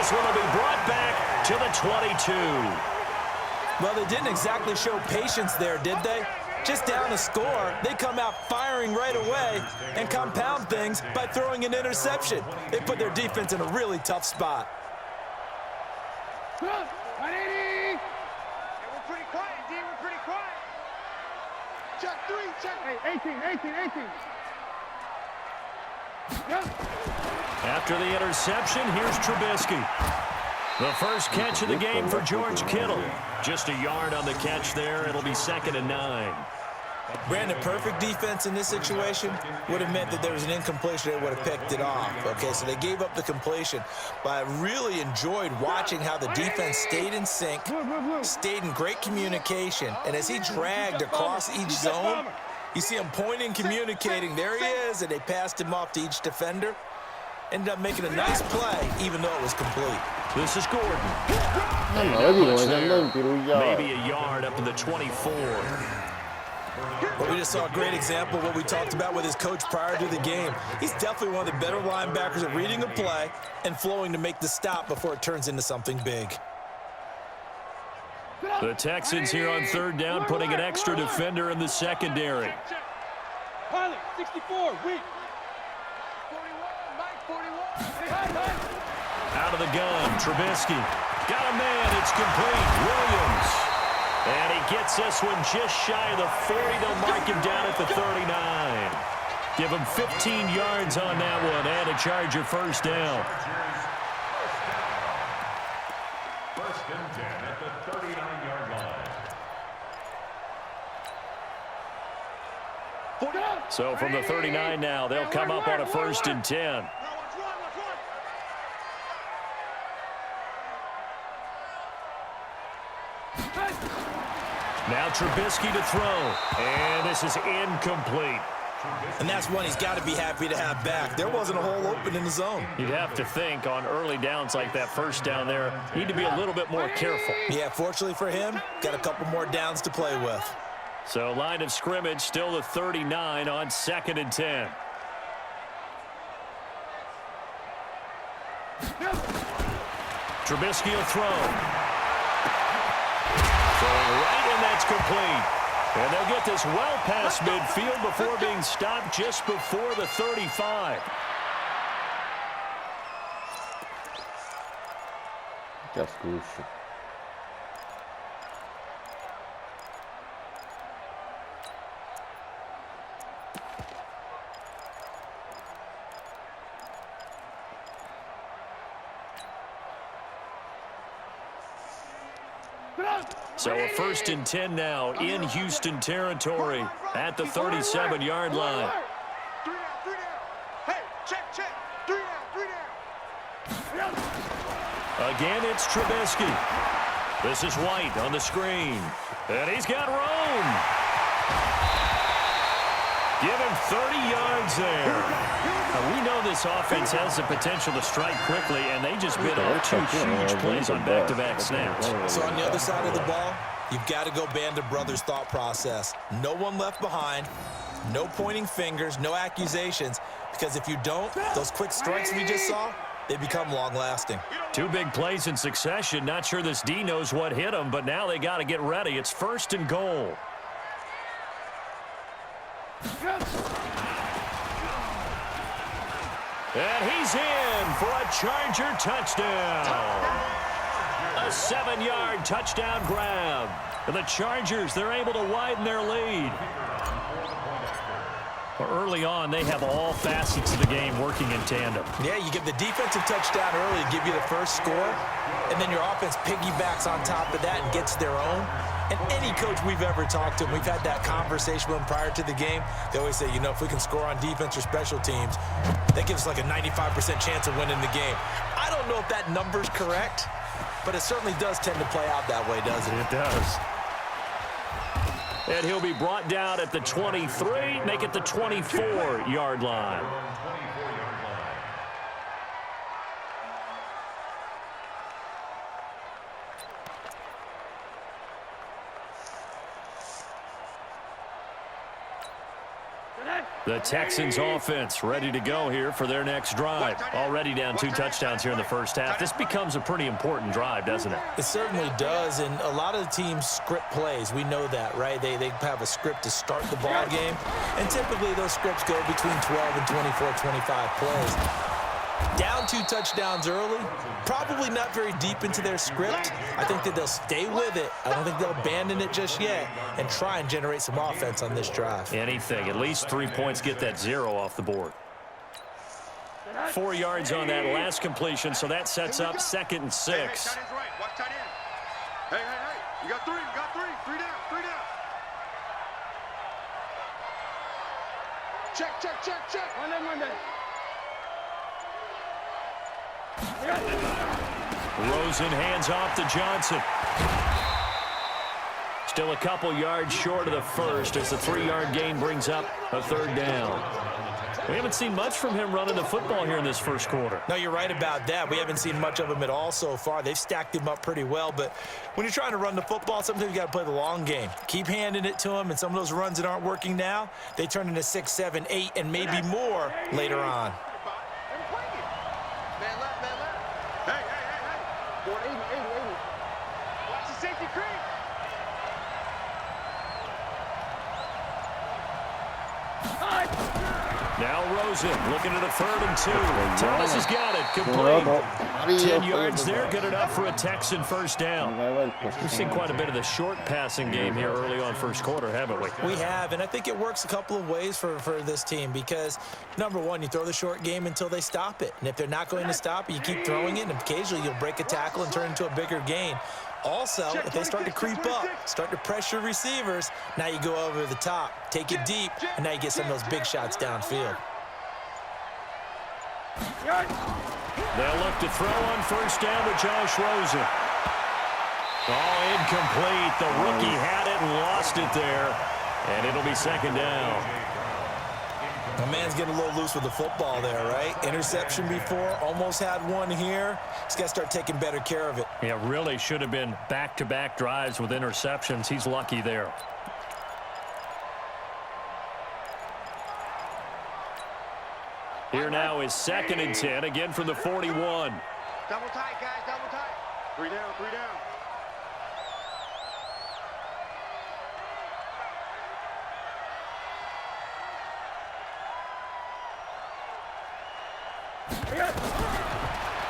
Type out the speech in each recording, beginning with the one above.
This one will be brought back to the 22. Well, they didn't exactly show patience there, did they? Just down a score, they come out firing right away and compound things by throwing an interception. They put their defense in a really tough spot. Hey, we're pretty quiet, D. We're pretty quiet. Check 3, check. Hey, 18. After the interception, here's Trubisky. The first catch of the game for George Kittle. Just a yard on the catch there. It'll be 2nd and 9. Brandon, perfect defense in this situation would have meant that there was an incompletion. They would have picked it off. Okay, so they gave up the completion. But I really enjoyed watching how the defense stayed in sync, stayed in great communication. And as he dragged across each zone, you see him pointing, communicating. There he is, and they passed him off to each defender. Ended up making a nice play, even though it was complete. This is Gordon. Maybe a yard up to the 24. Well, we just saw a great example of what we talked about with his coach prior to the game. He's definitely one of the better linebackers at reading a play and flowing to make the stop before it turns into something big. The Texans here on 3rd down, putting an extra defender in the secondary. Pilot, 64, weak. 41, Mike, 41. Out of the gun, Trubisky. Got a man, it's complete. Williams. And he gets this one just shy of the 40. They'll mark him down at the 39. Give him 15 yards on that one and a Charger first down. First and 10 at the 39-yard line. So from the 39 now, they'll come up on a 1st and 10. Now Trubisky to throw, and this is incomplete. And that's one he's got to be happy to have back. There wasn't a hole open in the zone. You'd have to think on early downs like that first down there, you need to be a little bit more careful. Yeah, fortunately for him, got a couple more downs to play with. So line of scrimmage still the 39 on 2nd and 10. Trubisky will throw. Throwing right, and that's complete. And they'll get this well past midfield before being stopped just before the 35. Just crucial. So a 1st and 10 now in Houston territory at the 37-yard line. 3 down. Hey, check. 3 down. Again, it's Trubisky. This is White on the screen. And he's got room. Give him 30 yards there. Now, we know this offense has the potential to strike quickly, and they just bit off 2 huge plays on back-to-back snaps. So on the other side of the ball, you've got to go Band of Brothers thought process. No one left behind, no pointing fingers, no accusations, because if you don't, those quick strikes we just saw, they become long-lasting. 2 big plays in succession. Not sure this D knows what hit him, but now they got to get ready. It's 1st and goal. And he's in for a Charger touchdown. A 7-yard touchdown grab. And the Chargers, they're able to widen their lead. Well, early on, they have all facets of the game working in tandem. Yeah, you get the defensive touchdown early to give you the first score, and then your offense piggybacks on top of that and gets their own. And any coach we've ever talked to, we've had that conversation with them prior to the game, they always say, you know, if we can score on defense or special teams, that gives us like a 95% chance of winning the game. I don't know if that number's correct, but it certainly does tend to play out that way, doesn't it? It does. And he'll be brought down at the 23, make it the 24-yard line. The Texans offense ready to go here for their next drive. Already down 2 touchdowns here in the first half. This becomes a pretty important drive, doesn't it? It certainly does, and a lot of the teams script plays. We know that, right? They have a script to start the ball game, and typically those scripts go between 12 and 24, 25 plays. Down 2 touchdowns early, probably not very deep into their script. I think that they'll stay with it. I don't think they'll abandon it just yet and try and generate some offense on this drive. Anything, at least 3 points, get that 0 off the board. 4 yards on that last completion, so that sets up 2nd and 6. Hey, tight end's right. Watch tight end. Hey. You got 3. You got 3. 3 down. 3 down. Check. Monday. Rosen hands off to Johnson. Still a couple yards short of the first as the 3-yard gain brings up a 3rd down. We haven't seen much from him running the football here in this first quarter. No, you're right about that. We haven't seen much of him at all so far. They've stacked him up pretty well, but when you're trying to run the football, sometimes you got to play the long game. Keep handing it to him, and some of those runs that aren't working now, they turn into 6, 7, 8, and maybe more later on. Hey. 80. Watch the safety creep. Now Rosen looking at a 3rd and 2. Thomas has got it. Complete. 10 yards there. Good enough for a Texan first down. We've seen quite a bit of the short passing game here early on first quarter, haven't we? We have, and I think it works a couple of ways for this team because, number one, you throw the short game until they stop it. And if they're not going to stop it, you keep throwing it, and occasionally you'll break a tackle and turn it into a bigger gain. Also, if they start to creep up, start to pressure receivers, now you go over the top, take it deep, and now you get some of those big shots downfield. They'll look to throw on first down to Josh Rosen. Oh, incomplete. The rookie had it and lost it there, and it'll be 2nd down. My man's getting a little loose with the football there, right? Interception before, almost had one here. He's got to start taking better care of it. Yeah, really should have been back-to-back drives with interceptions. He's lucky there. Here now is 2nd and 10, again from the 41. Double tight, guys. Double tight. 3 down.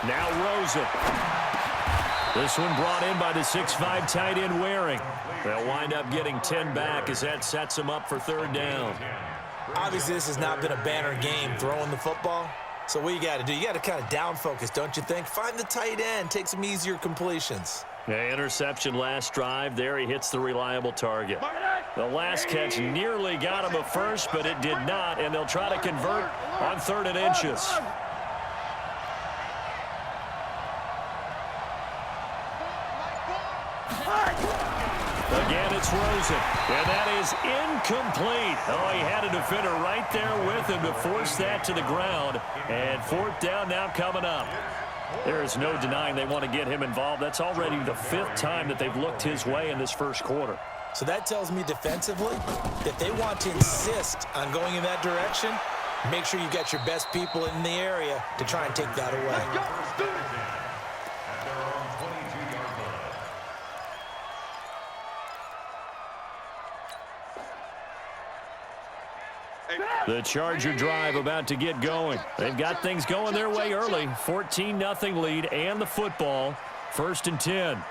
Now Rosen. This one brought in by the 6'5" tight end Waring. They'll wind up getting 10 back as that sets them up for 3rd down. Obviously, this has not been a banner game throwing the football. So what you got to do, you got to kind of down focus, don't you think? Find the tight end, take some easier completions. Yeah, interception last drive. There he hits the reliable target. The last catch nearly got him a first, but it did not, and they'll try to convert on 3rd and inches. Again, it's Rosen, and that is incomplete. Oh, he had a defender right there with him to force that to the ground, and 4th down now coming up. There is no denying they want to get him involved. That's already the 5th time that they've looked his way in this first quarter. So that tells me defensively that they want to insist on going in that direction. Make sure you got your best people in the area to try and take that away. The Charger drive about to get going. They've got things going their way early. 14-0 lead and the football. 1st and 10.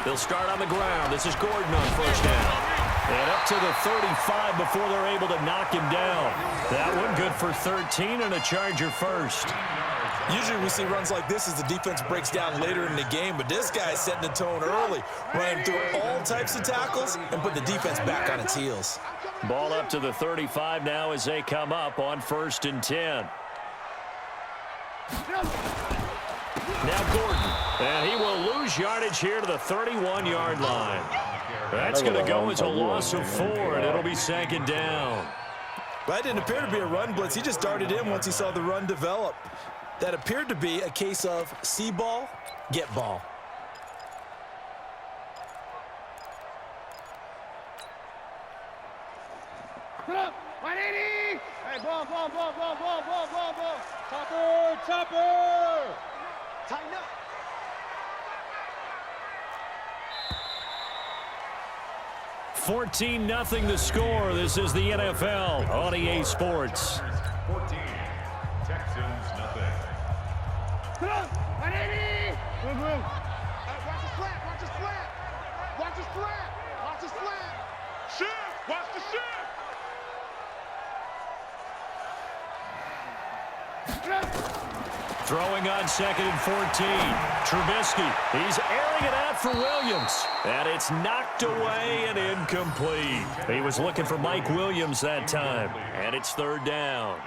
They'll start on the ground. This is Gordon on first down. And up to the 35 before they're able to knock him down. That one good for 13 and a Charger first. Usually we see runs like this as the defense breaks down later in the game, but this guy's setting the tone early, running through all types of tackles and put the defense back on its heels. Ball up to the 35 now as they come up on 1st and 10. Now Gordon, and he will lose yardage here to the 31-yard line. That's going to go as a loss of 4, and it'll be 2nd down. That didn't appear to be a run blitz. He just darted in once he saw the run develop. That appeared to be a case of see ball, get ball. Ball. Chopper. Tighten up. $14-0 the score. This is the NFL on EA Sports. 14, Texans nothing. Come on, 180. Boom. Watch the flat. Watch the flat. Watch the flat. Watch the flat. Shift. Watch the shift. Throwing on 2nd and 14. Trubisky. He's airing it out for Williams. And it's knocked away and incomplete. He was looking for Mike Williams that time. And it's 3rd down.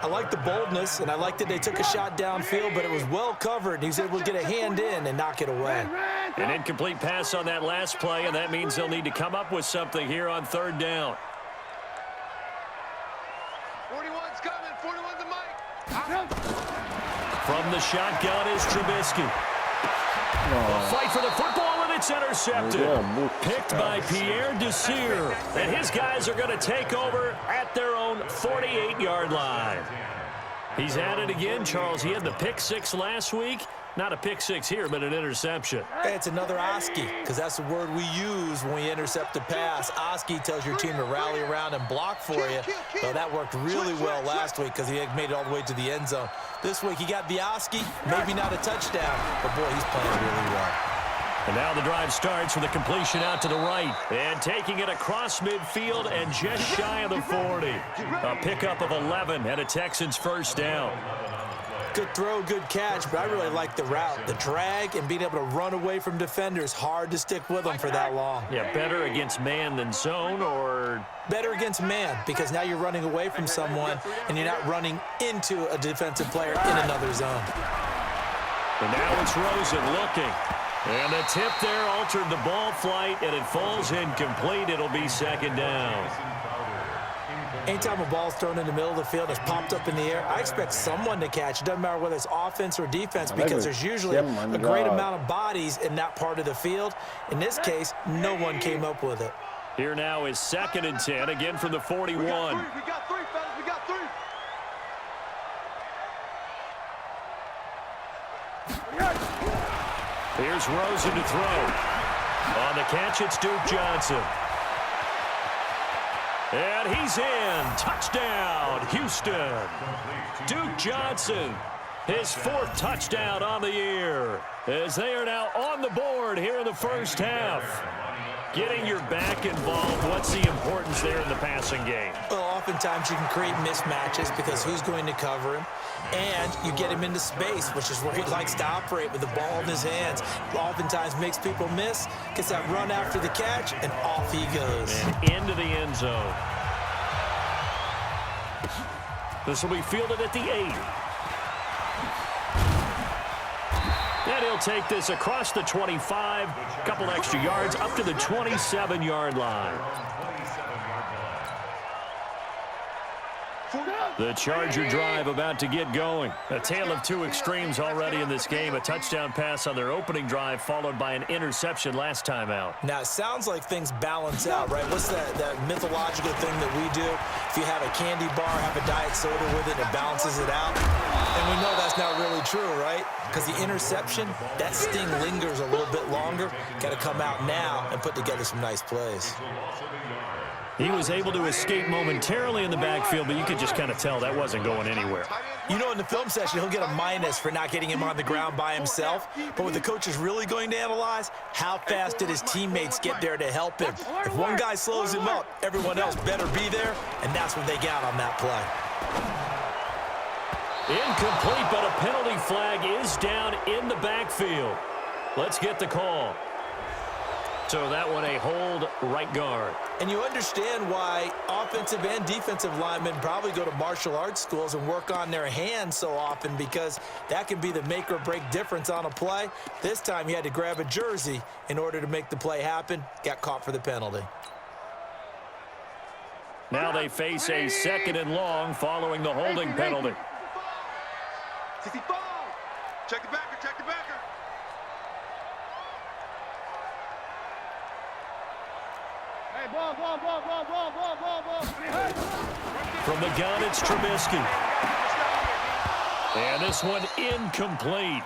I like the boldness, and I like that they took a shot downfield, but it was well covered. He was able to get a hand in and knock it away. An incomplete pass on that last play, and that means they'll need to come up with something here on 3rd down. 41's coming. 41's the mic. From the shotgun is Trubisky. A fight for the football, and it's intercepted. Picked by Pierre Desir. And his guys are going to take over at their own 48-yard line. He's at it again, Charles. He had the pick six last week. Not a pick six here, but an interception. Hey, it's another Oski, because that's the word we use when we intercept a pass. Oski tells your team to rally around and block for you. So that worked really well last week because he had made it all the way to the end zone. This week he got the Oski, maybe not a touchdown, but boy, he's playing really well. And now the drive starts with a completion out to the right. And taking it across midfield and just shy of the 40. A pickup of 11 and a Texans first down. Good throw, good catch, but I really like the route. The drag and being able to run away from defenders. Hard to stick with them for that long. Yeah, better against man than zone, or? Better against man, because now you're running away from someone and you're not running into a defensive player in another zone. And now it's Rosen looking. And the tip there altered the ball flight, and it falls incomplete. It'll be 2nd down. Anytime a ball's thrown in the middle of the field, it's popped up in the air, I expect someone to catch. It doesn't matter whether it's offense or defense, because there's usually a great amount of bodies in that part of the field. In this case, no one came up with it. Here now is 2nd and 10, again from the 41. We got three, fellas. We got three. Here's Rosen to throw. On the catch, it's Duke Johnson. And he's in. Touchdown, Houston. Duke Johnson, his 4th touchdown on the year, as they are now on the board here in the first half. Getting your back involved, what's the importance there in the passing game? Well, oftentimes you can create mismatches because who's going to cover him? And you get him into space, which is where he likes to operate with the ball in his hands. Oftentimes makes people miss, gets that run after the catch, and off he goes. And into the end zone. This will be fielded at the 8. And he'll take this across the 25, a couple extra yards, up to the 27-yard line. The Charger drive about to get going. A tale of two extremes already in this game. A touchdown pass on their opening drive, followed by an interception last time out. Now, it sounds like things balance out, right? What's that mythological thing that we do? If you have a candy bar, have a diet soda with it, it balances it out. And we know that's not really true, right? Because the interception, that sting lingers a little bit longer. Got to come out now and put together some nice plays. He was able to escape momentarily in the backfield, but you could just kind of tell that wasn't going anywhere. You know, in the film session, he'll get a minus for not getting him on the ground by himself. But what the coach is really going to analyze, how fast did his teammates get there to help him? If one guy slows him up, everyone else better be there, and that's what they got on that play. Incomplete, but a penalty flag is down in the backfield. Let's get the call. So that one a hold right guard. And you understand why offensive and defensive linemen probably go to martial arts schools and work on their hands so often, because that can be the make or break difference on a play. This time he had to grab a jersey in order to make the play happen. Got caught for the penalty. Now they face a 2nd and long following the holding penalty. 65. Check the backer, check the backer. Hey, ball. From the gun, it's Trubisky. And this one incomplete.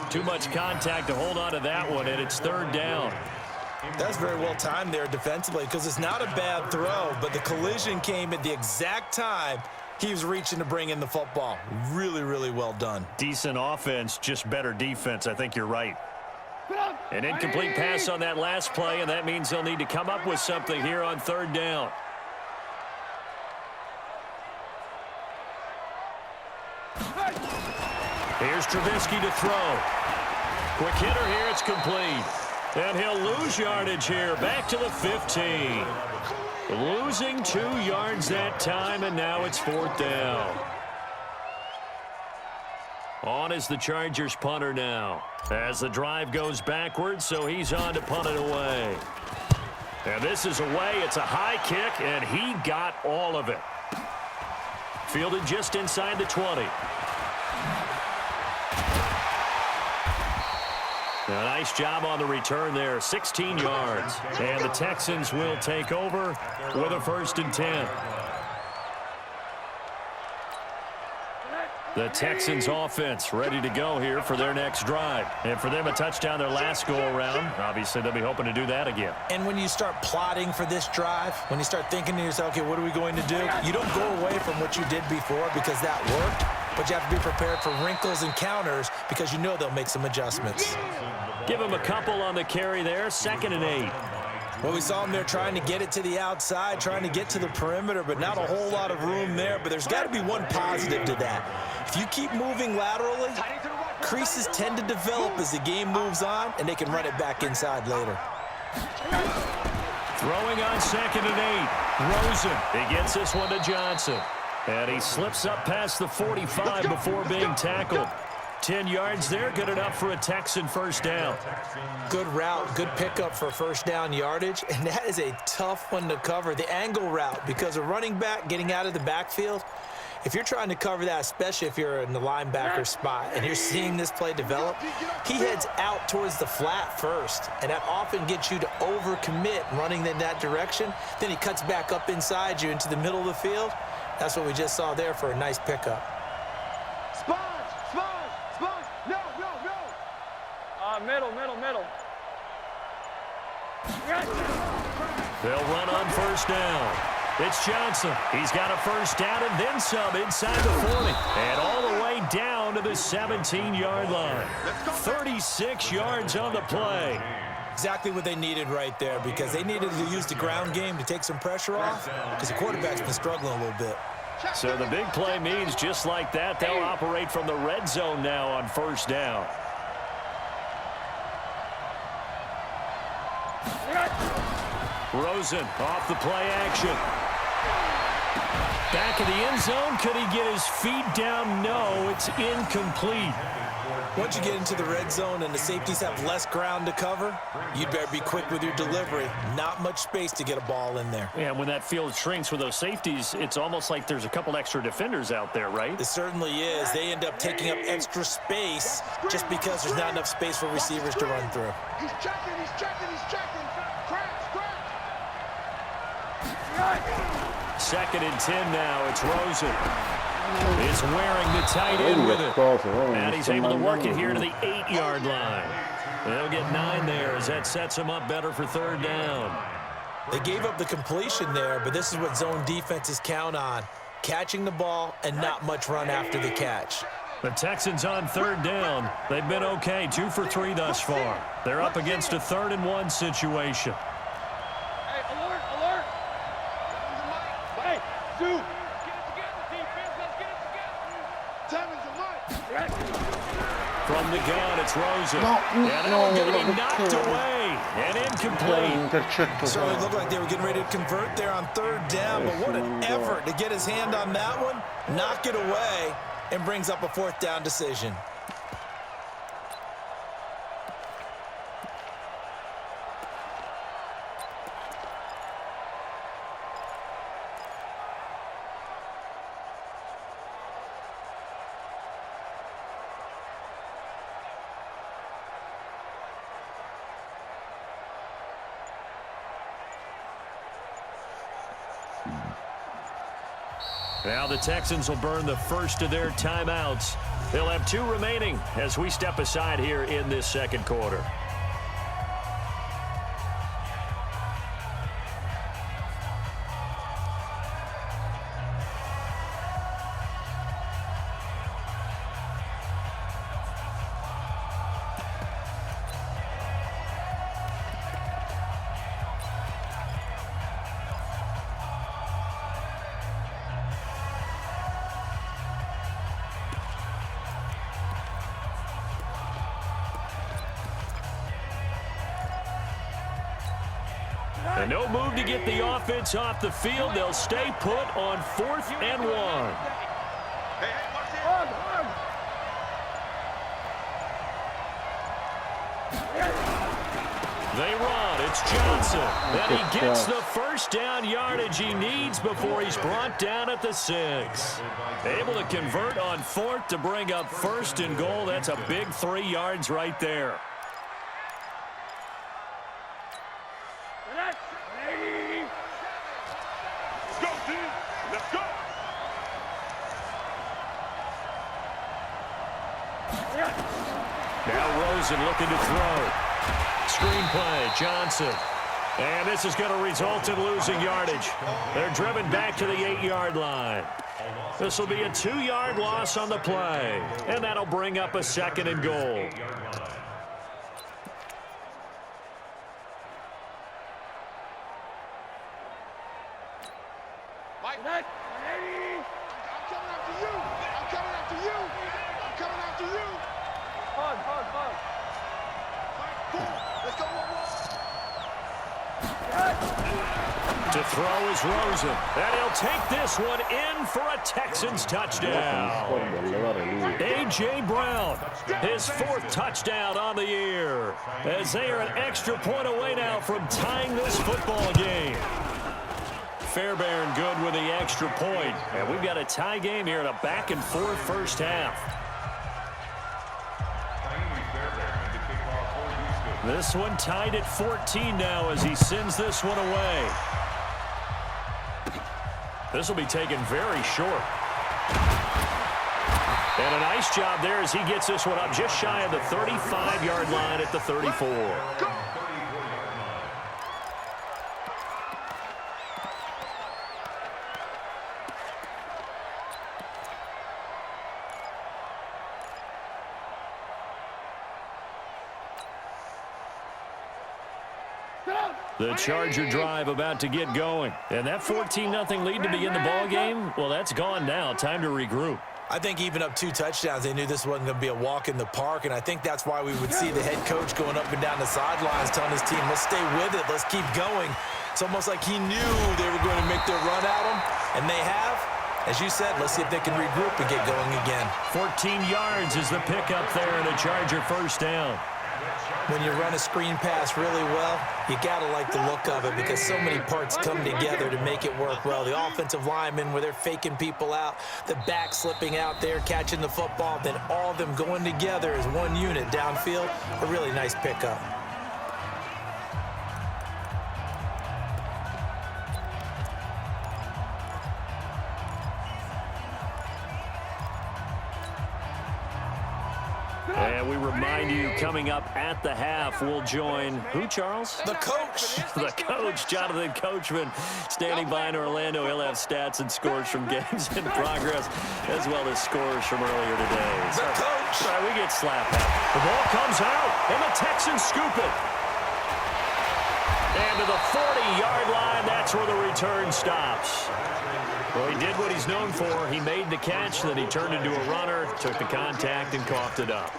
Too much contact to hold on to that one, and it's third down. That's very well timed there defensively because it's not a bad throw, but the collision came at the exact time he was reaching to bring in the football. Really, really well done. Decent offense, just better defense. I think you're right. An incomplete pass on that last play, and that means they'll need to come up with something here on third down. Here's Trubisky to throw. Quick hitter here, it's complete. And he'll lose yardage here, back to the 15. Losing 2 yards that time, and now it's fourth down. On is the Chargers punter now. As the drive goes backwards, so he's on to punt it away. And this is away. It's a high kick, and he got all of it. Fielded just inside the 20. A nice job on the return there, 16 yards. And the Texans will take over with a 1st and 10. The Texans offense ready to go here for their next drive. And for them, a touchdown their last go-around. Obviously, they'll be hoping to do that again. And when you start plotting for this drive, when you start thinking to yourself, okay, what are we going to do? You don't go away from what you did before because that worked, but you have to be prepared for wrinkles and counters because you know they'll make some adjustments. Give him a couple on the carry there, 2nd and 8. Well, we saw him there trying to get it to the outside, trying to get to the perimeter, but not a whole lot of room there. But there's got to be one positive to that. If you keep moving laterally, creases tend to develop as the game moves on, and they can run it back inside later. Throwing on 2nd and 8. Rosen, he gets this one to Johnson. And he slips up past the 45 before being tackled. 10 yards there, good enough for a Texan 1st down. Good route, good pickup for 1st down yardage, and that is a tough one to cover, the angle route, because a running back getting out of the backfield, if you're trying to cover that, especially if you're in the linebacker spot and you're seeing this play develop, he heads out towards the flat first, and that often gets you to overcommit running in that direction. Then he cuts back up inside you into the middle of the field. That's what we just saw there for a nice pickup. Middle. They'll run on 1st down. It's Johnson. He's got a 1st down and then some inside the 40. And all the way down to the 17-yard line. 36 yards on the play. Exactly what they needed right there because they needed to use the ground game to take some pressure off because the quarterback's been struggling a little bit. So the big play means just like that, they'll operate from the red zone now on 1st down. Rosen off the play action. Back in the end zone. Could he get his feet down? No, it's incomplete. Once you get into the red zone and the safeties have less ground to cover, you'd better be quick with your delivery. Not much space to get a ball in there. Yeah, when that field shrinks with those safeties, it's almost like there's a couple extra defenders out there, right? It certainly is. They end up taking up extra space just because there's not enough space for receivers to run through. He's checking. Crash. 2nd and 10 now. It's Rosen. Is wearing the tight end with it. And he's able to work it here to the 8-yard line. They'll get 9 there as that sets him up better for 3rd down. They gave up the completion there, but this is what zone defenses count on. Catching the ball and not much run after the catch. The Texans on 3rd down. They've been okay, 2 for 3 thus far. They're up against a 3rd and 1 situation. Hey, alert. Hey, dude. From the gun, it's Rosen. And that going to be knocked away and incomplete. Certainly looked like they were getting ready to convert there on 3rd down, but what an effort to get his hand on that one, knock it away, and brings up a 4th down decision. Now the Texans will burn the first of their timeouts. They'll have 2 remaining as we step aside here in this second quarter. And no move to get the offense off the field. They'll stay put on 4th and 1. They run. It's Johnson. And he gets the first down yardage he needs before he's brought down at the 6. Able to convert on 4th to bring up 1st and goal. That's a big 3 yards right there. Now Rosen looking to throw. Screenplay, Johnson. And this is going to result in losing yardage. They're driven back to the 8-yard line. This will be a 2-yard loss on the play. And that'll bring up a 2nd and goal. To throw is Rosen. And he'll take this one in for a Texans touchdown. A.J. Brown, his 4th touchdown on the year, as they are an extra point away now from tying this football game. Fairbairn good with the extra point. And we've got a tie game here in a back-and-forth first half. This one tied at 14 now as he sends this one away. This will be taken very short. And a nice job there as he gets this one up just shy of the 35-yard line at the 34. The Charger drive about to get going. And that 14-0 lead to begin the ball game, well, that's gone now. Time to regroup. I think even up 2 touchdowns, they knew this wasn't going to be a walk in the park, and I think that's why we would see the head coach going up and down the sidelines telling his team, let's stay with it, let's keep going. It's almost like he knew they were going to make their run at him, and they have. As you said, let's see if they can regroup and get going again. 14 yards is the pickup there and a Charger first down. When you run a screen pass really well, you got to like the look of it because so many parts come together to make it work well. The offensive linemen where they're faking people out, the back slipping out there, catching the football, then all of them going together as one unit downfield. A really nice pickup. And we remind you, coming up at the half, we'll join who, Charles? The coach. The coach, Jonathan Coachman, standing by in Orlando. He'll have stats and scores from games in progress, as well as scores from earlier today. The coach. Sorry, we get slapped out. The ball comes out, and the Texans scoop it. And to the 40-yard line, that's where the return stops. Well, he did what he's known for. He made the catch, then he turned into a runner, took the contact, and coughed it up.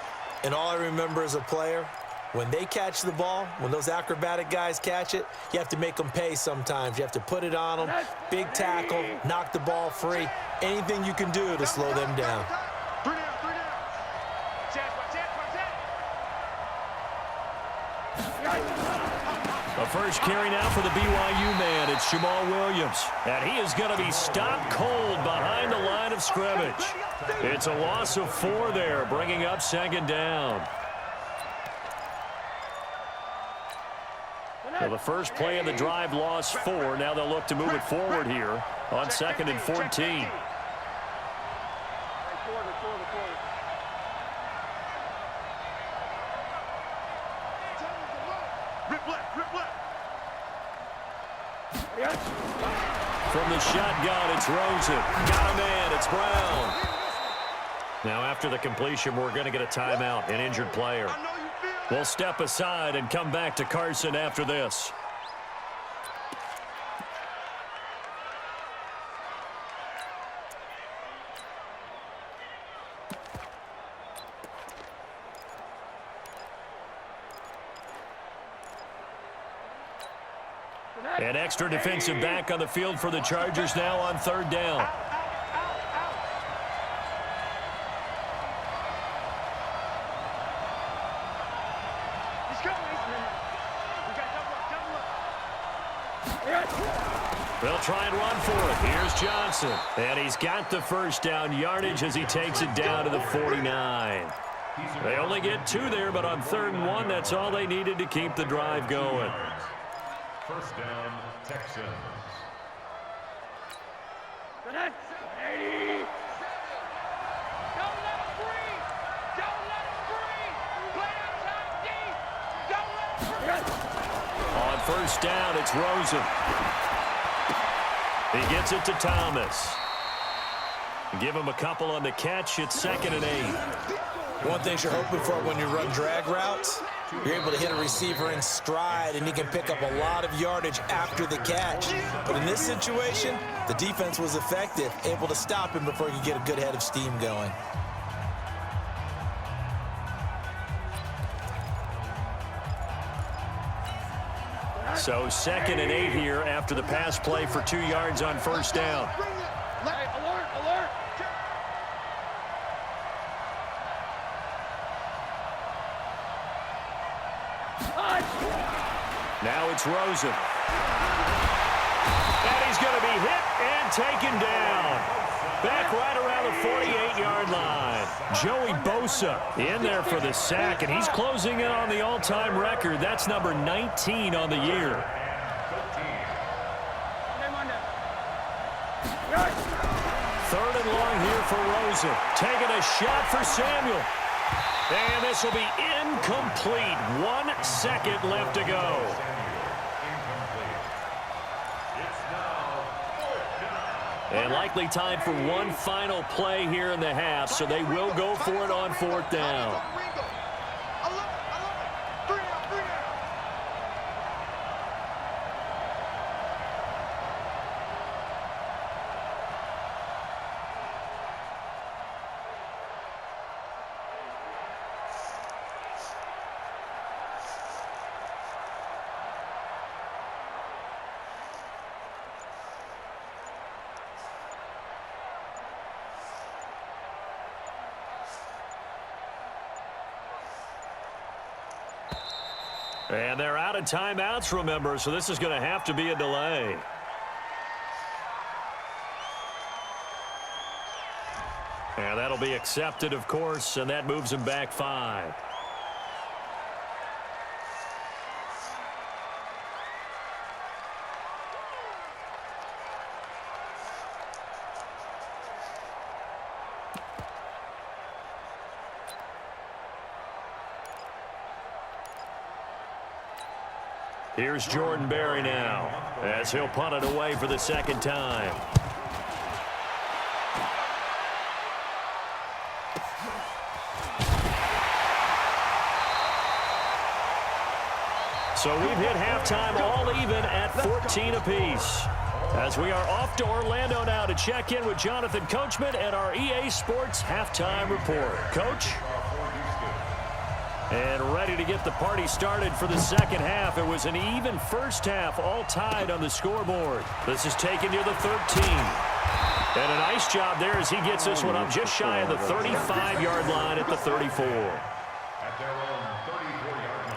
And all I remember as a player, when they catch the ball, when those acrobatic guys catch it, you have to make them pay sometimes. You have to put it on them, big tackle, knock the ball free. Anything you can do to slow them down. A first carry now for the BYU man. It's Jamal Williams. And he is going to be stopped cold behind the line of scrimmage. It's a loss of 4 there, bringing up second down. So the first play of the drive lost 4. Now they'll look to move it forward here on 2nd and 14. Rip left, rip left. From the shotgun, it's Rosen. Got a man, it's Brown. Now after the completion, we're going to get a timeout, an injured player. I know you feel it. We'll step aside and come back to Carson after this. An extra defensive back on the field for the Chargers now on third down. They'll try and run for it. Here's Johnson. And he's got the first down yardage as he takes it down to the 49. They only get 2 there, but on 3rd and 1, that's all they needed to keep the drive going. First down, Texans. Don't let him breathe. Don't let him breathe. Play outside deep. Don't let him breathe. On first down, it's Rosen. He gets it to Thomas. Give him a couple on the catch. It's 2nd and 8. One thing you're hoping for when you run drag routes, you're able to hit a receiver in stride, and he can pick up a lot of yardage after the catch. But in this situation, the defense was effective, able to stop him before he could get a good head of steam going. So 2nd and 8 here after the pass play for 2 yards on first down. Hey, alert, alert. Now it's Rosen. And he's going to be hit and taken down. Back right around the 48-yard line. Joey Bosa in there for the sack, and he's closing in on the all-time record. That's number 19 on the year. Third and long here for Rosen. Taking a shot for Samuel. And this will be incomplete. 1 second left to go. And likely time for one final play here in the half, so they will go for it on 4th down. And they're out of timeouts, remember, so this is going to have to be a delay. And that'll be accepted, of course, and that moves them back 5. Here's Jordan Berry now, as he'll punt it away for the 2nd time. So we've hit halftime all even at 14 apiece. As we are off to Orlando now to check in with Jonathan Coachman at our EA Sports Halftime Report. Coach? And ready to get the party started for the 2nd half. It was an even first half, all tied on the scoreboard. This is taken near the 13. And a nice job there as he gets this one up just shy of the 35-yard line at the 34. At their own 34-yard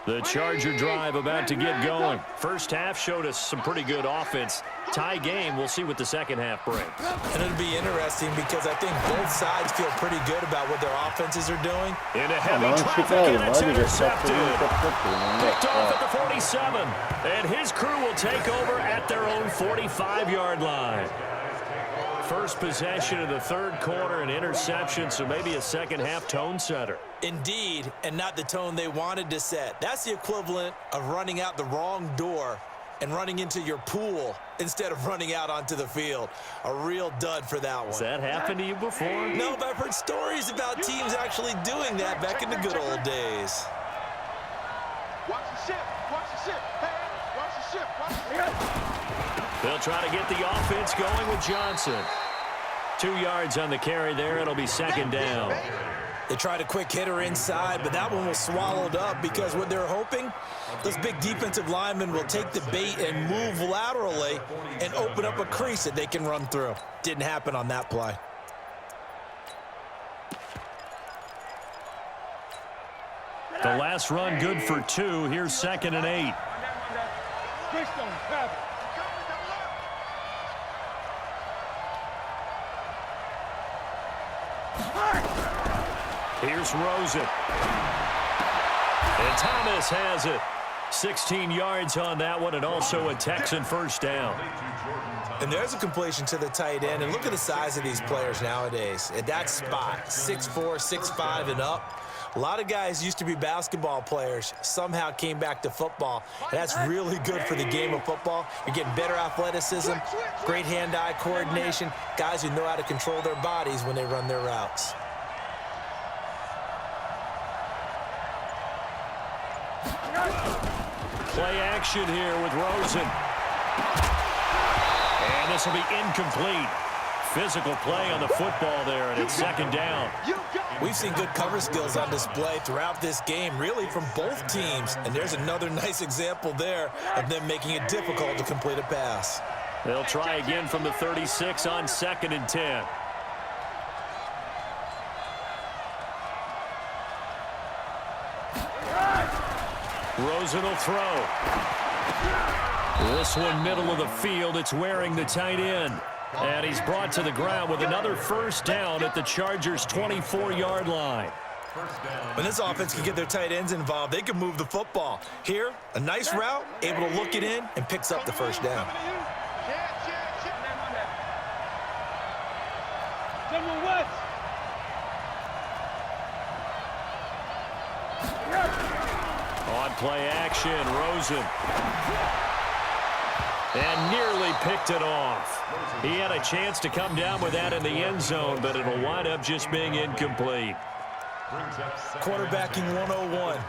line. The Charger drive about to get going. First half showed us some pretty good offense. Tie game, we'll see what the second half brings. And it'll be interesting because I think both sides feel pretty good about what their offenses are doing. Into heavy traffic, and it's intercepted. Picked off at the 47. And his crew will take over at their own 45-yard line. First possession of the third quarter, an interception, so maybe a second-half tone setter. Indeed, and not the tone they wanted to set. That's the equivalent of running out the wrong door and running into your pool instead of running out onto the field. A real dud for that one. Has that happened to you before? No, but I've heard stories about teams actually doing that back in the good old days. Watch the ship. Watch the ship. Hey, watch the ship. Watch the ship. They'll try to get the offense going with Johnson. 2 yards on the carry there. It'll be second down. They tried a quick hitter inside, but that one was swallowed up because what they're hoping, those big defensive linemen will take the bait and move laterally and open up a crease that they can run through. Didn't happen on that play. The last run good for 2. Here's 2nd and 8. Here's Rosen. And Thomas has it. 16 yards on that one, and also a Texan first down. And there's a completion to the tight end. And look at the size of these players nowadays. At that spot, 6'4", 6'5", and up. A lot of guys used to be basketball players, somehow came back to football. And that's really good for the game of football. You're getting better athleticism, great hand-eye coordination, guys who know how to control their bodies when they run their routes. Play action here with Rosen. And this will be incomplete. Physical play on the football there, and it's second down. We've seen good cover skills on display throughout this game, really from both teams. And there's another nice example there of them making it difficult to complete a pass. They'll try again from the 36 on 2nd and 10. Rosen will throw. This one middle of the field. It's wearing the tight end. And he's brought to the ground with another first down at the Chargers' 24-yard line. When this offense can get their tight ends involved, they can move the football. Here, a nice route, able to look it in, and picks up the first down. On play action, Rosen. And nearly picked it off. He had a chance to come down with that in the end zone, but it'll wind up just being incomplete. Quarterbacking 101.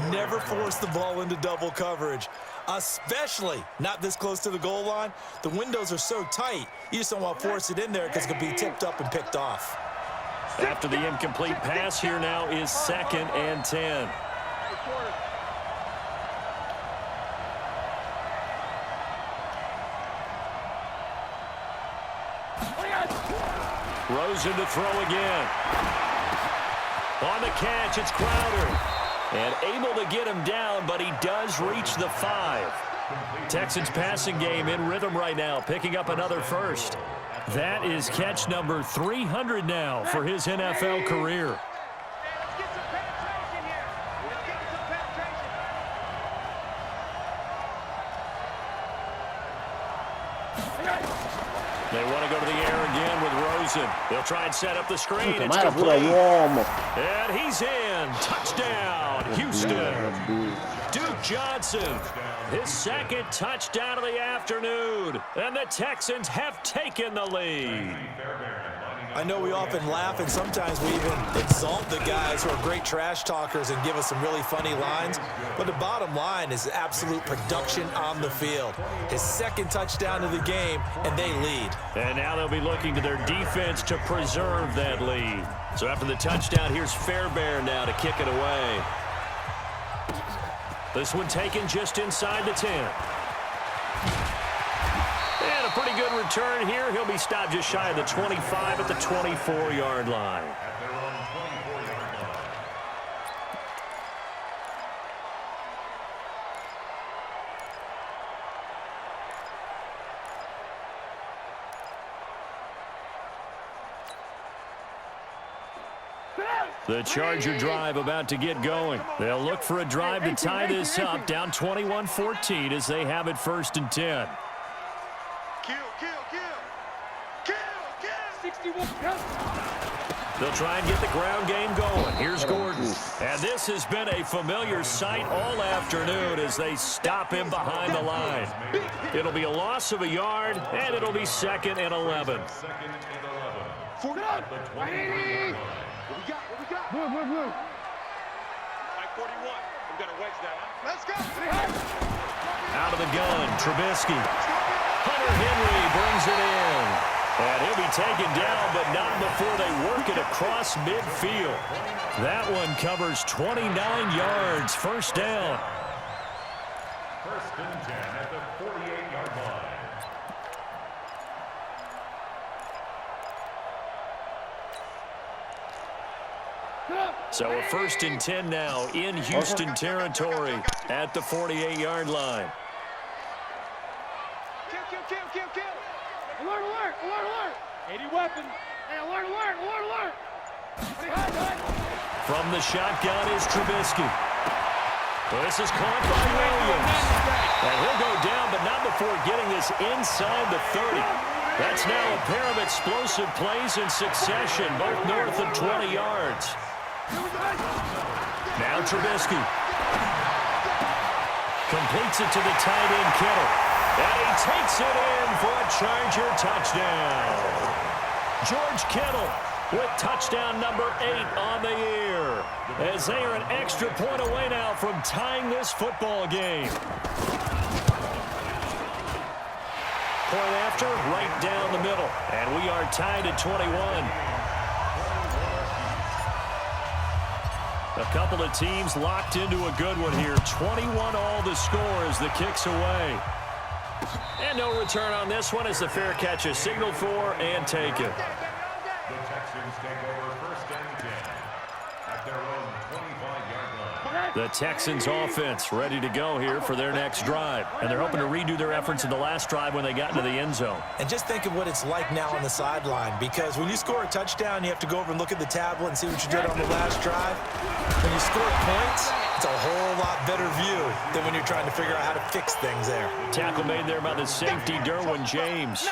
Never force the ball into double coverage, especially not this close to the goal line. The windows are so tight, you just don't want to force it in there because it could be tipped up and picked off. After the incomplete pass, here now is 2nd and 10. Rosen to throw again. On the catch, it's Crowder. And able to get him down, but he does reach the 5. Texans passing game in rhythm right now, picking up another first. That is catch number 300 now for his NFL career. They want to go to the air again with Rosen. They'll try and set up the screen. It's complete. And he's in. Touchdown, Houston. Duke Johnson, his 2nd touchdown of the afternoon. And the Texans have taken the lead. I know we often laugh and sometimes we even exalt the guys who are great trash talkers and give us some really funny lines. But the bottom line is absolute production on the field. His 2nd touchdown of the game, and they lead. And now they'll be looking to their defense to preserve that lead. So after the touchdown, here's Fairbairn now to kick it away. This one taken just inside the 10. And a pretty good return here. He'll be stopped just shy of the 25 at the 24-yard line. The Charger drive about to get going. They'll look for a drive to tie this up, down 21-14 as they have it 1st and 10. Kill, kill, kill. Kill, kill. 61. They'll try and get the ground game going. Here's Gordon. And this has been a familiar sight all afternoon as they stop him behind the line. It'll be a loss of a yard, and it'll be 2nd and 11. 2nd and 11. 40. What we got? Blue. Mike 41. We got a wedge down. Let's go. Out of the gun, Trubisky. Hunter Henry brings it in. And he'll be taken down, but not before they work it across midfield. That one covers 29 yards, 1st down. 1st and 10 at the 48-yard line. So a 1st and 10 now in Houston territory at the 48-yard line. Kill. Alert. 80 weapon. Hey, alert. From the shotgun is Trubisky. This is caught by Williams. And he'll go down, but not before getting this inside the 30. That's now a pair of explosive plays in succession, both north of 20 yards. Now Trubisky. Completes it to the tight end, Kittle. And he takes it in for a Charger touchdown. George Kittle with touchdown number 8 on the year, as they are an extra point away now from tying this football game. Point after, right down the middle, and we are tied at 21. A couple of teams locked into a good one here. 21 all the score as the kick's away. And no return on this one as the fair catch is signaled for and taken. The Texans take over 1st and 10 at their own 25-yard line. The Texans offense ready to go here for their next drive. And they're hoping to redo their efforts in the last drive when they got into the end zone. And just think of what it's like now on the sideline, because when you score a touchdown, you have to go over and look at the tablet and see what you did on the last drive. When you score points, it's a whole lot better view than when you're trying to figure out how to fix things there. Tackle made there by the safety, Derwin James.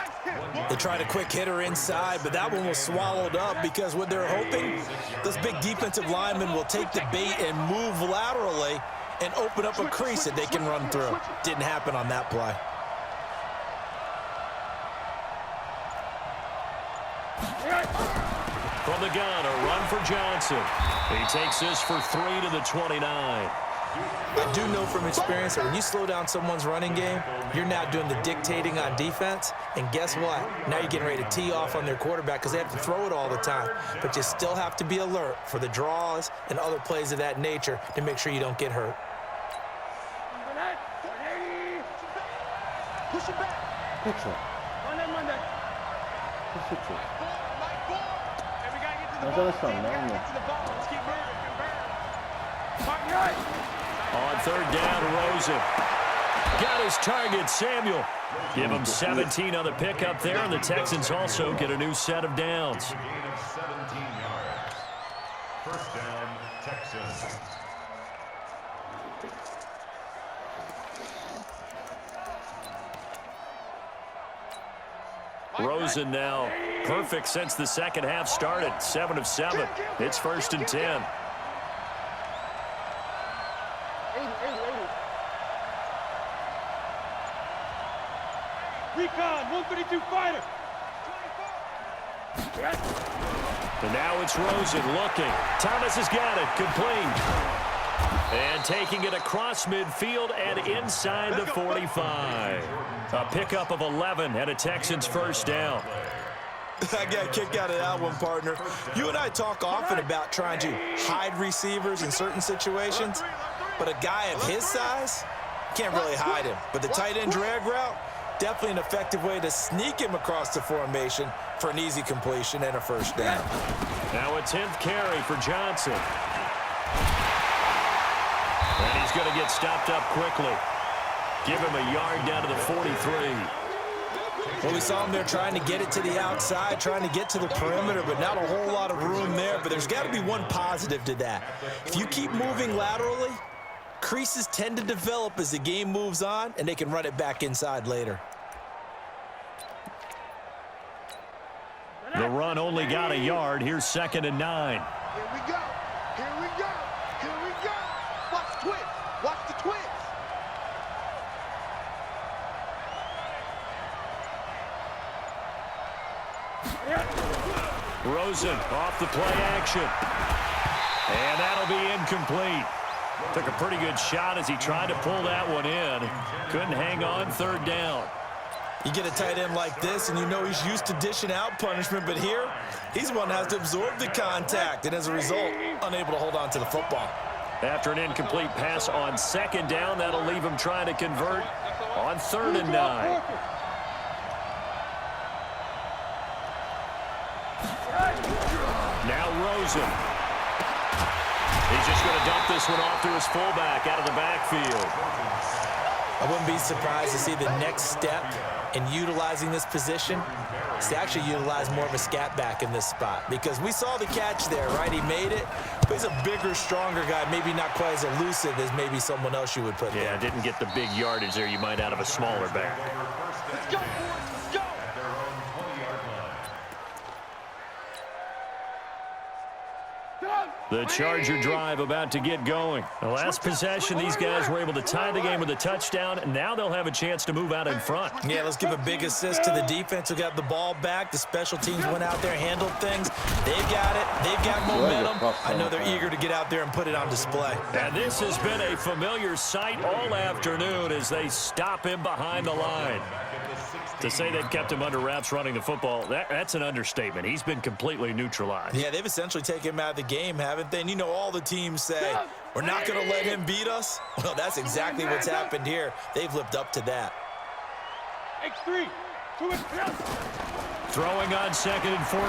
They tried a quick hitter inside, but that one was swallowed up because what they're hoping, those big defensive linemen will take the bait and move laterally and open up a crease that they can run through. Didn't happen on that play. From the gun, a run for Johnson. He takes this for 3 to the 29. I do know from experience that when you slow down someone's running game, you're now doing the dictating on defense. And guess what? Now you're getting ready to tee off on their quarterback because they have to throw it all the time. But you still have to be alert for the draws and other plays of that nature to make sure you don't get hurt. Push it back. 그렇죠. Monday. 그렇죠. And we gotta get to the 맞아, ball. 맞아, 안 나오네. Get to the ball. Let's keep moving. On 3rd down, Rosen. Got his target, Samuel. Give him 17 on the pickup there, and the Texans also get a new set of downs. A gain of 17 yards. 1st down, Texans. Rosen now perfect since the second half started. 7 of 7. It's 1st and 10. Recon, 132 fighter. And now it's Rosen looking. Thomas has got it. Complete. And taking it across midfield and inside the 45. A pickup of 11 and a Texans 1st down. I got a kick out of that one, partner. You and I talk often about trying to hide receivers in certain situations, but a guy of his size can't really hide him. But the tight end drag route, definitely an effective way to sneak him across the formation for an easy completion and a 1st down. Now a 10th carry for Johnson. And he's going to get stopped up quickly. Give him a yard down to the 43. Well, we saw him there trying to get it to the outside, trying to get to the perimeter, but not a whole lot of room there. But there's got to be one positive to that. If you keep moving laterally, creases tend to develop as the game moves on, and they can run it back inside later. The run only got a yard. Here's 2nd and 9. Here we go. Here we go. Here we go. Watch the twins. Watch the twins. Rosen off the play action. And that'll be incomplete. Took a pretty good shot as he tried to pull that one in. Couldn't hang on 3rd down. You get a tight end like this, and you know he's used to dishing out punishment, but here, he's the one that has to absorb the contact, and as a result, unable to hold on to the football. After an incomplete pass on 2nd down, that'll leave him trying to convert on 3rd and 9. Now Rosen. He's just going to dump this one off to his fullback out of the backfield. I wouldn't be surprised to see the next step in utilizing this position is to actually utilize more of a scat back in this spot, because we saw the catch there, right? He made it, but he's a bigger, stronger guy, maybe not quite as elusive as maybe someone else you would put there. Yeah, didn't get the big yardage there you might out of a smaller back. Let's go, boys. Let's go. The Charger drive about to get going. The last possession, these guys were able to tie the game with a touchdown, and now they'll have a chance to move out in front. Yeah, let's give a big assist to the defense who got the ball back. The special teams went out there, handled things. They've got it. They've got momentum. I know they're eager to get out there and put it on display. And this has been a familiar sight all afternoon as they stop him behind the line. To say they've kept him under wraps running the football, that's an understatement. He's been completely neutralized. Yeah, they've essentially taken him out of the game, haven't they? And you know, all the teams say, we're not going to let him beat us. Well, that's exactly what's happened here. They've lived up to that. X3. 2 and 3. Throwing on 2nd and 14.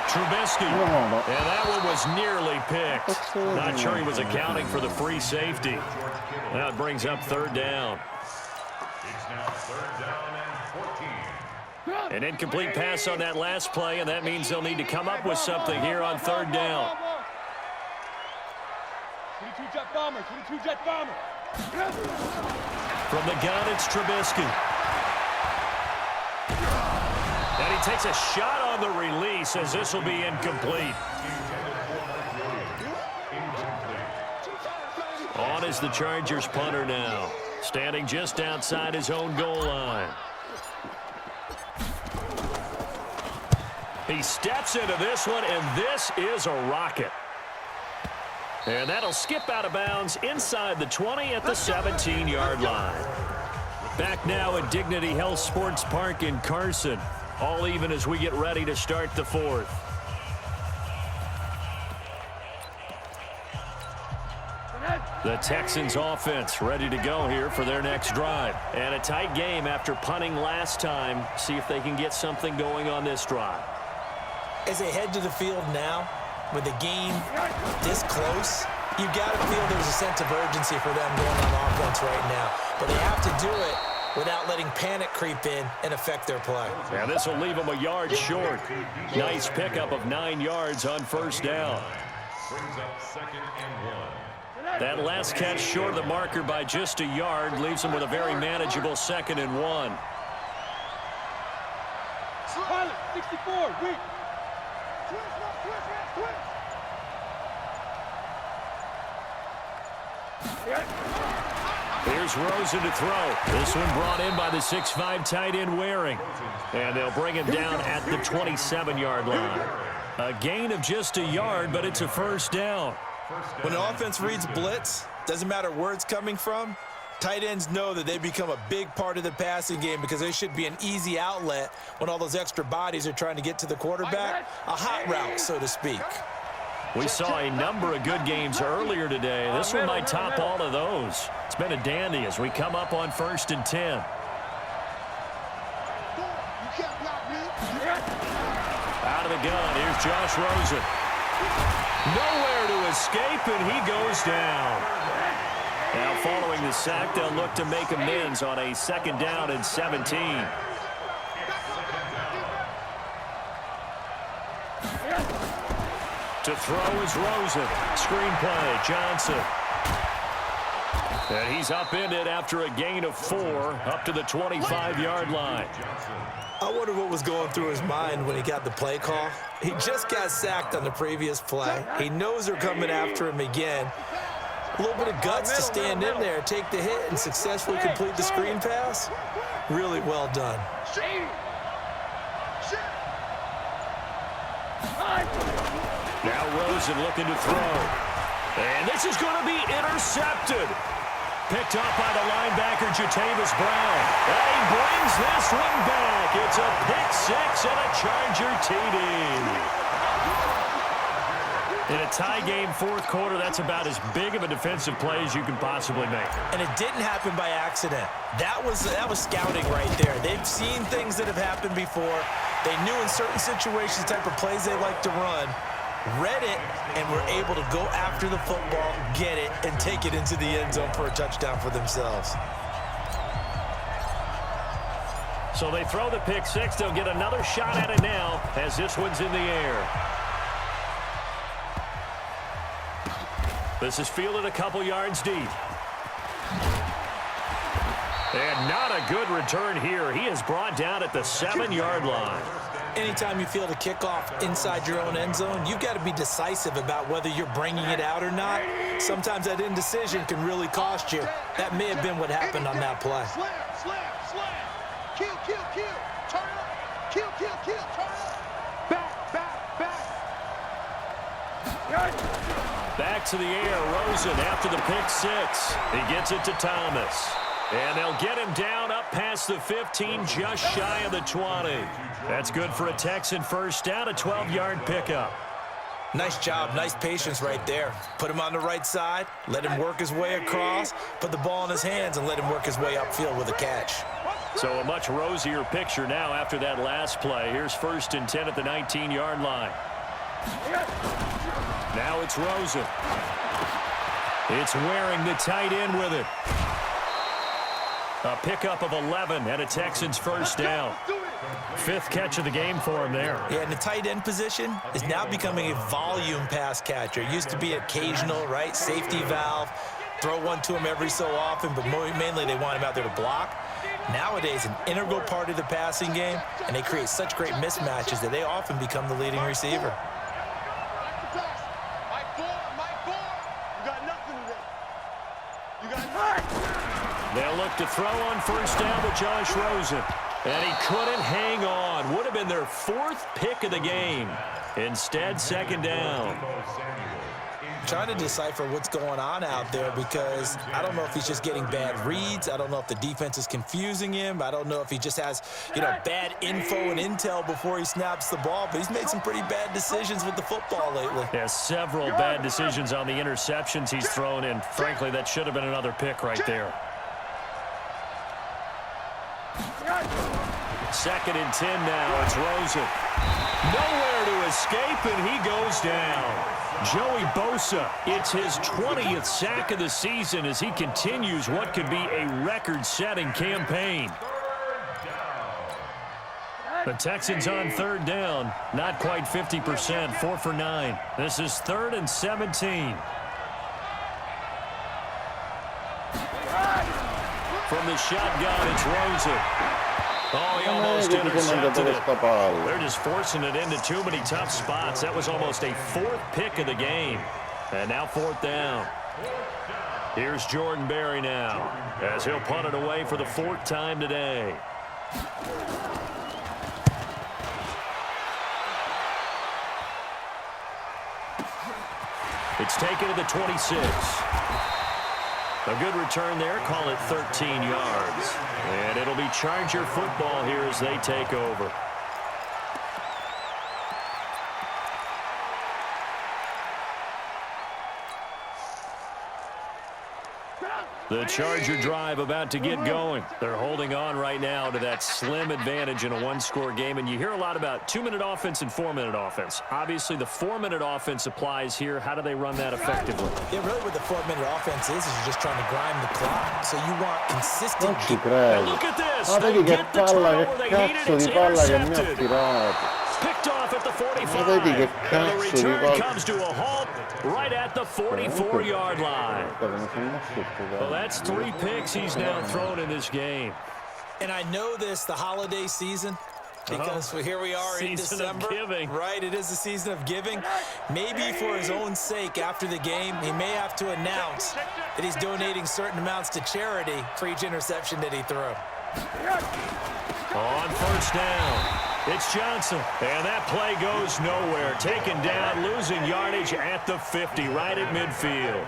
Trubisky. And that one was nearly picked. Not sure he was accounting for the free safety. Now it brings up 3rd down. It's now 3rd down and 14. An incomplete pass on that last play, and that means they'll need to come up with something here on 3rd down. 22 jet bomber. 22 jet bomber. From the gun, it's Trubisky. And he takes a shot on the release as this will be incomplete. On is the Chargers punter now, standing just outside his own goal line. He steps into this one, and this is a rocket. And that'll skip out of bounds inside the 20 at the 17-yard line. Back now at Dignity Health Sports Park in Carson. All even as we get ready to start the 4th. The Texans offense ready to go here for their next drive. And a tight game after punting last time. See if they can get something going on this drive. As they head to the field now, with the game this close, you've got to feel there's a sense of urgency for them going on offense right now. But they have to do it without letting panic creep in and affect their play. Now this will leave them a yard short. Nice pickup of 9 yards on 1st down. Brings up 2nd and 1. That last catch short of the marker by just a yard leaves them with a very manageable 2nd and 1. Pilot, 64, weak. Here's Rosen to throw. This one brought in by the 6'5" tight end Waring. And they'll bring him down at the 27-yard line. A gain of just a yard, but it's a 1st down. When an offense reads blitz, doesn't matter where it's coming from, tight ends know that they become a big part of the passing game because they should be an easy outlet when all those extra bodies are trying to get to the quarterback. A hot route, so to speak. We saw a number of good games earlier today. This one might top all of those. It's been a dandy as we come up on 1st and 10. Out of the gun, here's Josh Rosen. Nowhere to escape, and he goes down. Now following the sack, they'll look to make amends on a 2nd down and 17. To throw is Rosen. Screenplay, Johnson. And he's upended after a gain of 4 up to the 25-yard line. I wonder what was going through his mind when he got the play call. He just got sacked on the previous play. He knows they're coming after him again. A little bit of guts to stand in there, take the hit, and successfully complete the screen pass. Really well done. Now Rosen looking to throw. And this is going to be intercepted. Picked up by the linebacker, Jatavis Brown. And he brings this one back. It's a pick-6 and a Charger TD. In a tie game, fourth quarter, that's about as big of a defensive play as you can possibly make. And it didn't happen by accident. That was scouting right there. They've seen things that have happened before. They knew in certain situations the type of plays they like to run, read it, and were able to go after the football, get it, and take it into the end zone for a touchdown for themselves. So they throw the pick-6. They'll get another shot at it now as this one's in the air. This is fielded a couple yards deep. And not a good return here. He is brought down at the 7-yard line. Anytime you field a kickoff inside your own end zone, you've got to be decisive about whether you're bringing it out or not. Sometimes that indecision can really cost you. That may have been what happened on that play. Slam. Kill. Turn up. Kill. Turn up. Back. Back to the air, Rosen after the pick-6. He gets it to Thomas. And they'll get him down up past the 15, just shy of the 20. That's good for a Texan first down, a 12-yard pickup. Nice job, nice patience right there. Put him on the right side, let him work his way across, put the ball in his hands, and let him work his way upfield with a catch. So a much rosier picture now after that last play. Here's 1st and 10 at the 19-yard line. Now it's Rosen. It's Waring, the tight end, with it. A pickup of 11 and a Texans first down. 5th catch of the game for him there. Yeah, and the tight end position is now becoming a volume pass catcher. Used to be occasional, right? Safety valve. Throw one to him every so often, but mainly they want him out there to block. Nowadays, an integral part of the passing game, and they create such great mismatches that they often become the leading receiver. They'll look to throw on first down to Josh Rosen. And he couldn't hang on. Would have been their 4th pick of the game. Instead, 2nd down. Trying to decipher what's going on out there because I don't know if he's just getting bad reads. I don't know if the defense is confusing him. I don't know if he just has, bad info and intel before he snaps the ball. But he's made some pretty bad decisions with the football lately. Yeah, several bad decisions on the interceptions he's thrown in. Frankly, that should have been another pick right there. 2nd and 10 now. It's Rosen. Nowhere to escape, and he goes down. Joey Bosa, it's his 20th sack of the season as he continues what could be a record-setting campaign. The Texans on 3rd down, not quite 50%, 4 for 9. This is 3rd and 17. From the shotgun, it's Rosen. Oh, he almost intercepted it. They're just forcing it into too many tough spots. That was almost a 4th pick of the game. And now 4th down. Here's Jordan Berry now as he'll punt it away for the 4th time today. It's taken to the 26. A good return there. Call it 13 yards. And it'll be Charger football here as they take over. The Charger drive about to get going. They're holding on right now to that slim advantage in a one-score game. And you hear a lot about 2-minute offense and 4-minute offense. Obviously, the 4-minute offense applies here. How do they run that effectively? Yeah, really what the 4-minute offense is you're just trying to grind the clock. So you want consistent... Non ci credo. Look at this. Ma vedi che Get the palla, turnover che they needed. cazzo It's di palla che mi ha intercepted. tirato. Picked off at the 45. vedi che And the cazzo di return volte comes to a halt right at the 44-yard line. Well, that's 3 picks he's now thrown in this game. And I know this, the holiday season, because here we are in December. Giving. Right, it is the season of giving. Maybe for his own sake after the game, he may have to announce that he's donating certain amounts to charity for each interception that he threw. On first down, it's Johnson. And that play goes nowhere. Taken down, losing yardage at the 50, right at midfield.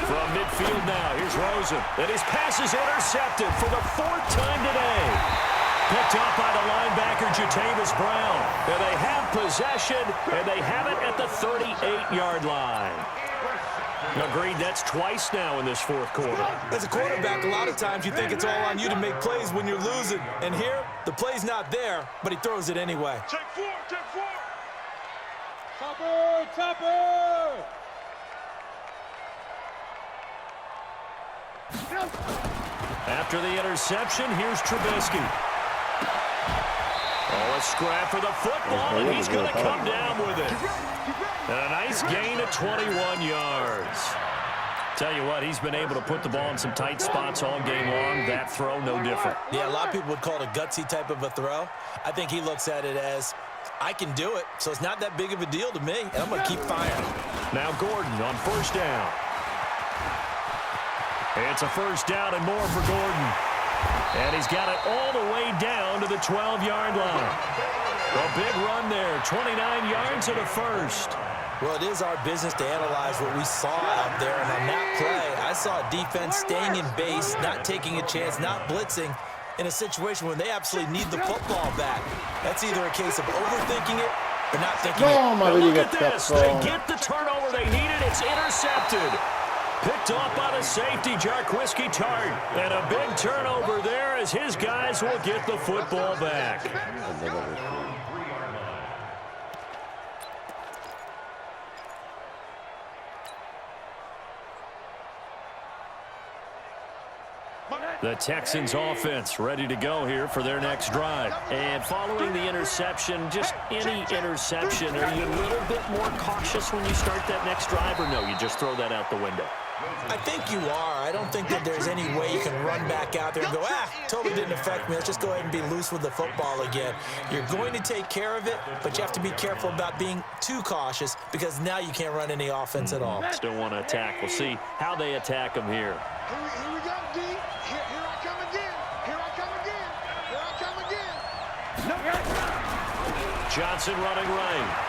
From midfield now, here's Rosen. And his pass is intercepted for the 4th time today. Picked up by the linebacker, Jatavis Brown. And they have possession, and they have it at the 38-yard line. Agreed, that's twice now in this 4th quarter. As a quarterback, a lot of times you think it's all on you to make plays when you're losing. And here, the play's not there, but he throws it anyway. Take 4, take 4. Topper, Topper! After the interception, here's Trubisky. Oh, a scrap for the football, and he's going to come down with it. And a nice gain of 21 yards. Tell you what, he's been able to put the ball in some tight spots all game long. That throw, no different. Yeah, a lot of people would call it a gutsy type of a throw. I think he looks at it as, I can do it, so it's not that big of a deal to me, and I'm going to keep firing. Now Gordon on first down. It's a first down and more for Gordon. And he's got it all the way down to the 12-yard line. A big run there, 29 yards to the first. Well, it is our business to analyze what we saw out there, and on that play, I saw a defense staying in base, not taking a chance, not blitzing, in a situation where they absolutely need the football back. That's either a case of overthinking it or not thinking it. Now look at this. They get the turnover they needed. It's intercepted. Picked off by the safety, Jarquiski Tart. And a big turnover there as his guys will get the football back. The Texans offense ready to go here for their next drive. And following the interception, just any interception, are you a little bit more cautious when you start that next drive, or no, you just throw that out the window? I think you are. I don't think that there's any way you can run back out there and go, totally didn't affect me. Let's just go ahead and be loose with the football again. You're going to take care of it, but you have to be careful about being too cautious because now you can't run any offense at all. Still want to attack. We'll see how they attack them here. Here we go, D. Here I come again. Here I come again. Here I come again. Johnson running right.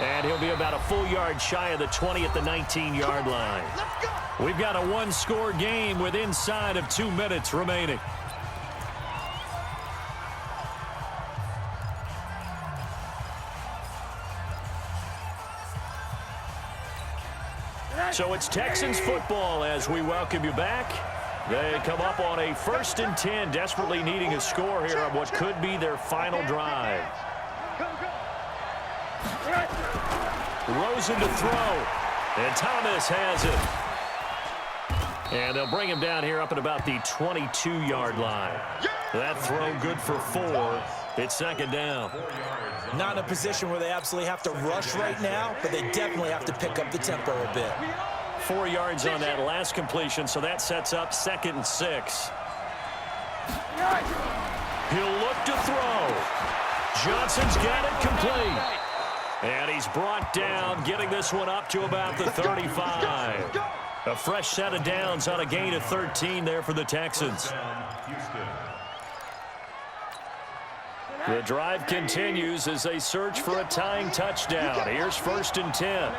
And he'll be about a full yard shy of the 20 at the 19-yard line. We've got a one-score game with inside of 2 minutes remaining. So it's Texans football as we welcome you back. They come up on a 1st and 10, desperately needing a score here on what could be their final drive. Rosen to throw, and Thomas has it. And they'll bring him down here up at about the 22-yard line. That throw good for 4. It's 2nd down. Not in a position where they absolutely have to rush right now, but they definitely have to pick up the tempo a bit. 4 yards on that last completion, so that sets up 2nd and 6. He'll look to throw. Johnson's got it complete. And he's brought down, getting this one up to about the 35. A fresh set of downs on a gain of 13 there for the Texans. The drive continues as they search for a tying touchdown. Here's 1st and 10.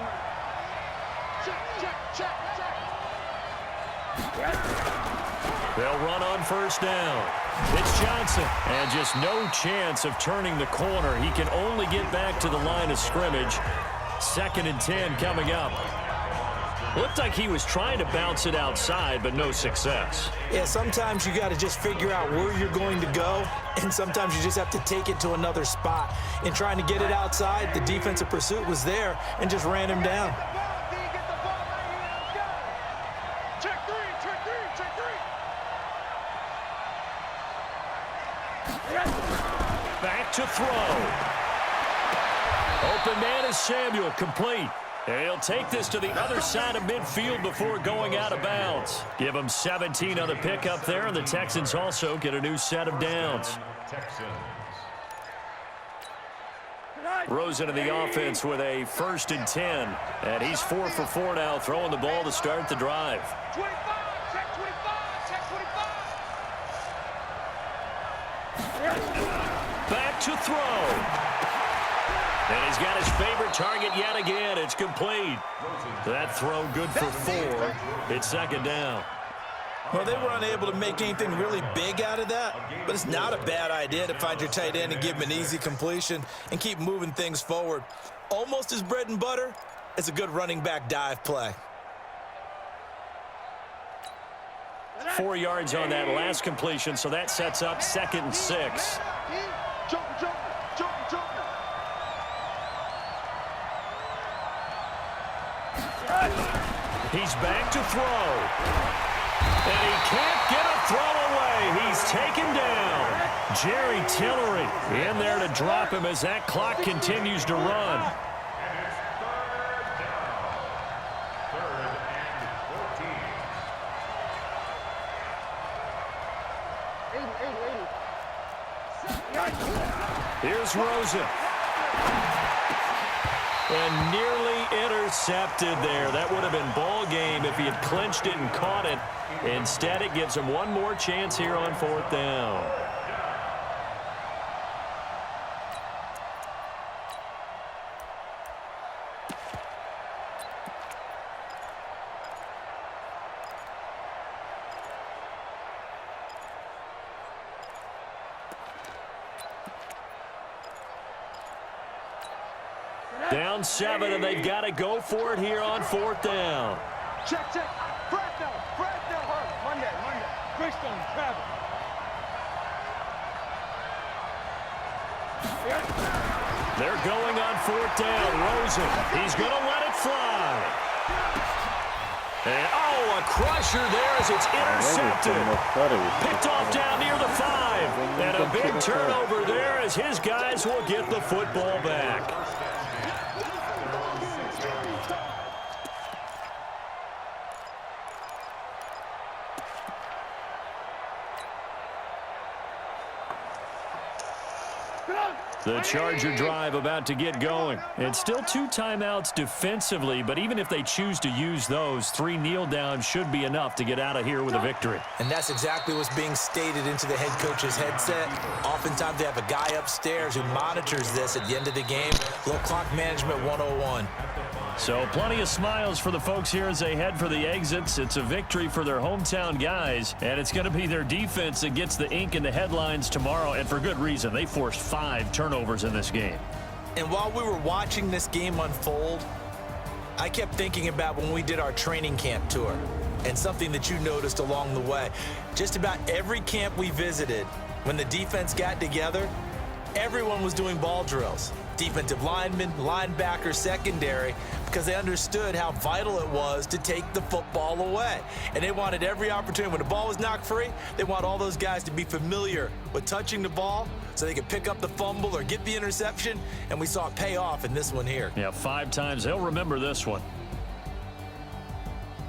They'll run on 1st down. It's Johnson, and just no chance of turning the corner. He can only get back to the line of scrimmage. 2nd and 10 coming up. Looked like he was trying to bounce it outside, but no success. Yeah, sometimes you got to just figure out where you're going to go, and sometimes you just have to take it to another spot. In trying to get it outside, the defensive pursuit was there and just ran him down. back to throw. Open man is Samuel, complete. And he'll take this to the other side of midfield before going out of bounds. Give him 17 on the pickup there, and the Texans also get a new set of downs. Rosen in the offense with a 1st and 10. And he's 4 for 4 now, throwing the ball to start the drive. 25, check 25, check 25. Back to throw. And he's got his favorite target yet again. It's complete. That throw good for 4. It's 2nd down. Well, they were unable to make anything really big out of that, but it's not a bad idea to find your tight end and give him an easy completion and keep moving things forward. Almost his bread and butter. It's a good running back dive play. 4 yards on that last completion, so that sets up 2nd and 6. Jump. He's back to throw. And he can't get a throw away. He's taken down. Jerry Tillery in there to drop him as that clock continues to run. And it's 3rd down. 3rd and 14. Here's Rosen. And nearly intercepted there. That would have been ball game if he had clinched it and caught it. Instead, it gives him one more chance here on 4th down. Down 7, and they've got to go for it here on 4th down. Check. Fresno, Monday. Freestone, travel. They're going on 4th down. Rosen, he's going to let it fly. And, a crusher there as it's intercepted. Picked off down near the 5. And a big turnover there as his guys will get the football back. The Charger drive about to get going. It's still 2 timeouts defensively, but even if they choose to use those, 3 kneel downs should be enough to get out of here with a victory. And that's exactly what's being stated into the head coach's headset. Oftentimes they have a guy upstairs who monitors this at the end of the game. Little clock management 101. So plenty of smiles for the folks here as they head for the exits. It's a victory for their hometown guys, and it's going to be their defense that gets the ink in the headlines tomorrow, and for good reason. They forced 5 turnovers in this game. And while we were watching this game unfold, I kept thinking about when we did our training camp tour and something that you noticed along the way. Just about every camp we visited, when the defense got together, everyone was doing ball drills. Defensive linemen, linebackers, secondary, because they understood how vital it was to take the football away. And they wanted every opportunity. When the ball was knocked free, they want all those guys to be familiar with touching the ball so they could pick up the fumble or get the interception. And we saw it pay off in this one here. Yeah, 5 times. They'll remember this one.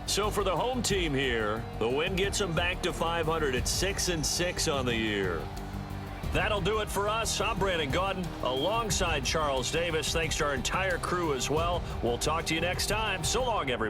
So for the home team here, the win gets them back to 500 at 6-6 on the year. That'll do it for us. I'm Brandon Gaudin alongside Charles Davis. Thanks to our entire crew as well. We'll talk to you next time. So long, everybody.